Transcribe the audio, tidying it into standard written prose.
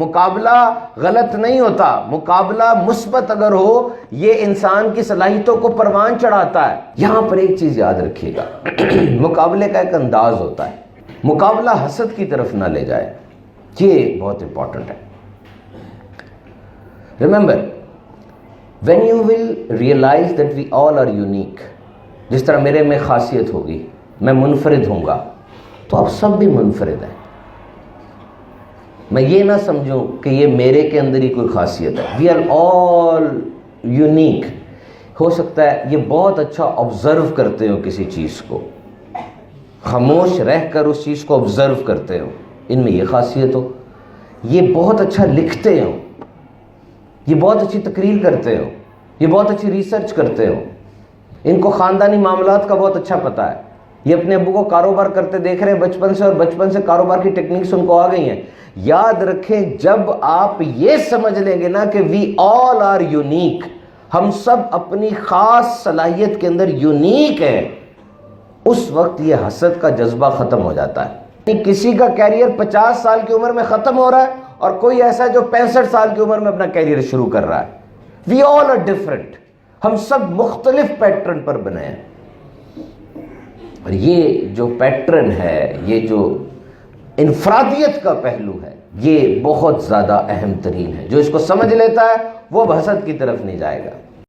مقابلہ غلط نہیں ہوتا، مقابلہ مثبت اگر ہو یہ انسان کی صلاحیتوں کو پروان چڑھاتا ہے۔ یہاں پر ایک چیز یاد رکھیے گا، مقابلے کا ایک انداز ہوتا ہے، مقابلہ حسد کی طرف نہ لے جائے، یہ بہت امپورٹنٹ ہے۔ Remember, when you will realize that we all are unique، جس طرح میرے میں خاصیت ہوگی، میں منفرد ہوں گا، تو آپ سب بھی منفرد ہیں۔ میں یہ نہ سمجھوں کہ یہ میرے کے اندر ہی کوئی خاصیت ہے۔ We are all unique۔ ہو سکتا ہے یہ بہت اچھا آبزرو کرتے ہو کسی چیز کو، خاموش رہ کر اس چیز کو آبزرو کرتے ہو، ان میں یہ خاصیت ہو، یہ بہت اچھا لکھتے ہو، یہ بہت اچھی تقریر کرتے ہو، یہ بہت اچھی ریسرچ کرتے ہو، ان کو خاندانی معاملات کا بہت اچھا پتہ ہے، یہ اپنے ابو کو کاروبار کرتے دیکھ رہے ہیں بچپن سے، اور بچپن سے کاروبار کی ٹیکنیکس ان کو آ گئی ہیں۔ یاد رکھیں جب آپ یہ سمجھ لیں گے نا کہ وی آل آر یونیک، ہم سب اپنی خاص صلاحیت کے اندر یونیک ہیں، اس وقت یہ حسد کا جذبہ ختم ہو جاتا ہے۔ کسی کا کیریئر 50 سال کی عمر میں ختم ہو رہا ہے اور کوئی ایسا جو 65 سال کی عمر میں اپنا کیریئر شروع کر رہا ہے۔ وی آل آر ڈفرنٹ، ہم سب مختلف پیٹرن پر بنے ہیں، اور یہ جو پیٹرن ہے، یہ جو انفرادیت کا پہلو ہے، یہ بہت زیادہ اہم ترین ہے۔ جو اس کو سمجھ لیتا ہے وہ حسد کی طرف نہیں جائے گا۔